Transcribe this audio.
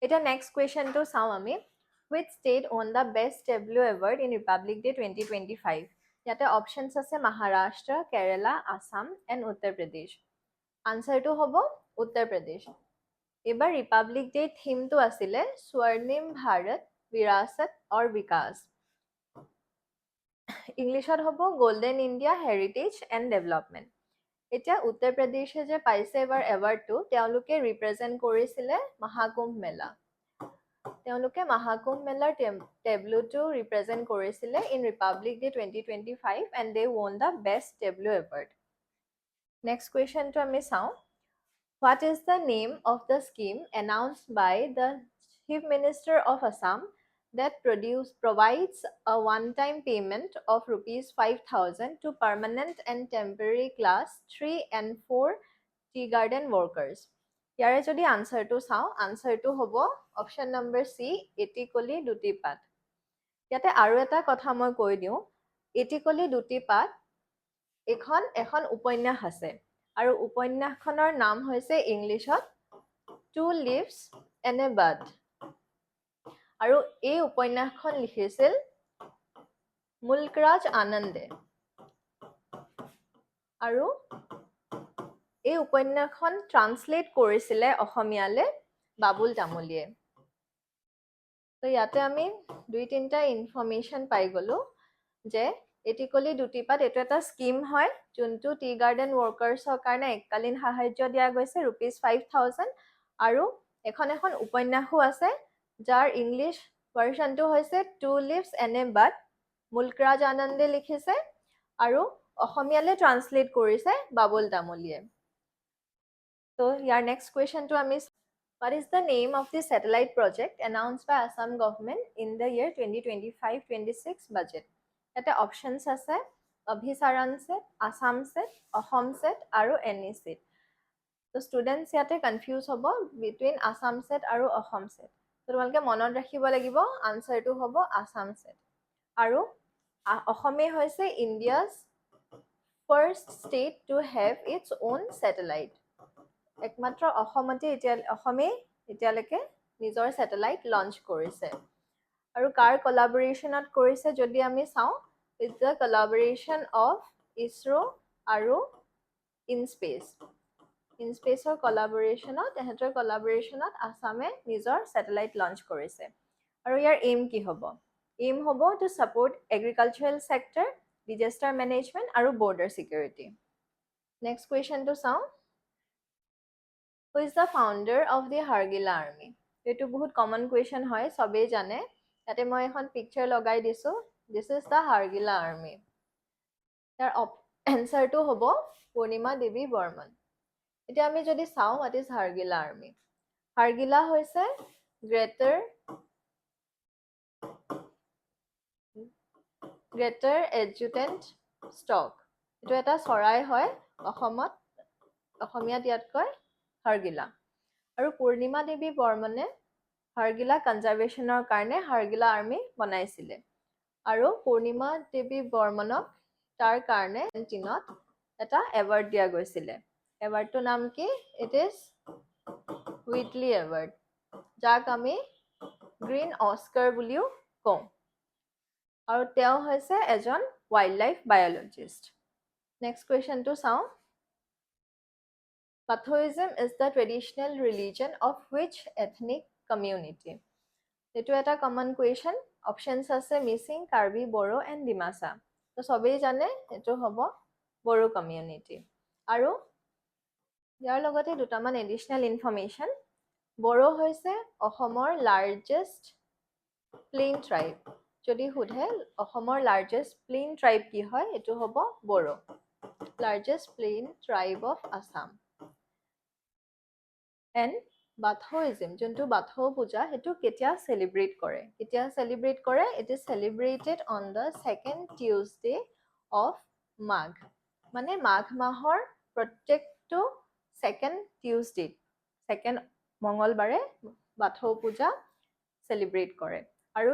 এটা next question to চাও আমি which state won the best tableau award in Republic Day 2025 ইয়াতে options আছে Maharashtra, Kerala, Assam and Uttar Pradesh answer to হব Uttar Pradesh এবাৰ Republic Day theme to আছিলে স্বৰ্ণিম ভাৰত বিৰাসত और विकास ইংলিশত হব golden India heritage and development এতিয়া উত্তৰ প্ৰদেশে যে পাইছে এবাৰ এৱাৰ্ডটো তেওঁলোকে ৰিপ্ৰেজেণ্ট কৰিছিলে মহাকুম্ভ মেলা তেওঁলোকে মহাকুম্ভ মেলাৰ টেবলোটো ৰিপ্ৰেজেণ্ট কৰিছিলে in Republic day 2025 and they won the best tableau award next question to আমি চাও what is the name of the scheme announced by the Chief Minister of Assam that provides a one-time payment of rupees 5,000 to permanent and temporary class 3 and 4 tea garden workers. ইয়াৰে যদি আনসাৰটো চাও আনসাৰটো হ'ব option number সি এটিকলি দুটি পাত ইয়াতে আৰু এটা কথা মই কৈ দিও এটিকলি দুটি পাত এখন উপন্যাস আছে আৰু উপন্যাসখনৰ নাম হৈছে ইংলিশত Two Leaves and a Bud আৰু এই উপন্যাসখন লিখিছিল মুলকৰাজ আনন্দে আৰু এই উপন্যাসখন ট্ৰান্সলেট কৰিছিলে অসমীয়ালে বাবুল তামুলিয়ে তো ইয়াতে আমি দুই তিনটা ইনফৰমেশন পাই গলো যে এটিকলি দুটিপাত এটো এটা স্কিম হয় যোনটো টি গাৰ্ডেন ওয়াৰ্কাৰ্ছৰ কাৰণে এককালীন সাহায্য দিয়া গৈছে ₹5,000 আৰু এখন উপন্যাসও আছে যাৰ ইংলিশ ভাৰ্সনটো হৈছে Two Leaves and a Bud মুলকৰাজ আনন্দে লিখিছে আৰু অসমীয়ালে ট্ৰান্সলেট কৰিছে বাবুল তামুলিয়ে তো ইয়াৰ নেক্সট কোৱেশ্চনটো আমি What is the name of the satellite project announced by Assam government in the year 2025-26 budget? Yate options আছে Abhisaran set, Assam set, Ahom set আৰু NE set. So students yate confuse hobo between Assam set আৰু Ahom set. So তোমালোকে মনত ৰাখিব লাগিব answer to hobo Assam set. আৰু অসমে হৈছে India's first state to have its own satellite. একমাত্ৰ অসমতে এতিয়ালৈকে নিজৰ স্যাটেলাইট লঞ্চ কৰিছে আৰু কাৰ কোলাবোৰেশনত কৰিছে যদি আমি চাও ইটস দ্য কোলাবোৰেশন অফ ইসৰো আৰু ইনস্পেসৰ কোলাবোৰেশনত এহেতৰ কোলাবোৰেশনত আসামে নিজৰ স্যাটেলাইট লঞ্চ কৰিছে আৰু ইয়াৰ এইম কি হ'ব এইম হ'ব to support agricultural sector disaster management আৰু border security next question two চাও Who is the founder of the Hargila army? এটো বহুত কমন কোৱেশ্চন হয় সবেই জানে ইয়াতে মই এখন পিকচাৰ লগাই দিছো This is the Hargila army. ইয়াৰ এনসাৰটো হ'ব পূৰ্ণিমা দেৱী বৰ্মন এতিয়া আমি যদি চাও what is Hargila army Hargila হৈছে greater adjutant stock এটো এটা চৰাই হয় অসমীয়াত ইয়াত কয় Hargila আৰু পূৰ্ণিমা দেৱী বৰ্মনে Hargila কনজাৰভেচনৰ কাৰণে Hargila আৰ্মি বনাইছিলে আৰু পূৰ্ণিমা দেৱী বৰ্মনক তাৰ কাৰণে চিনত এটা এৱাৰ্ড দিয়া গৈছিলে এৱাৰ্ডটোৰ নাম কি ইট ইজ হুইটলি এৱাৰ্ড যাক আমি গ্ৰীণ অস্কাৰ বুলিও কওঁ আৰু তেওঁ হৈছে এজন ওয়াইল্ড লাইফ বায়োলজিষ্ট নেক্সট কোৱেশ্চনটো চাও Pathoism is the traditional religion of which ethnic community? Eto eta common question. Options ase Missing, Karbi, Boro and Dimasa. So sobei jane eto hobo Boro community. Aru yar logote dutaman additional information. Boro hoise Ohomor largest plain tribe. Jodi hudhe Ohomor largest plain tribe ki hoy eto hobo Boro. Largest plain tribe of Assam. And Bathoism, যোনটো বাথৌ পূজা হেতু কেতিয়া celebrate কৰে it is celebrated on the second Tuesday of Magh মানে মাঘ মাহৰ প্ৰত্যেকটো second Tuesday second মঙ্গলবাৰে বাথৌ পূজা সেলিব্ৰেট কৰে আৰু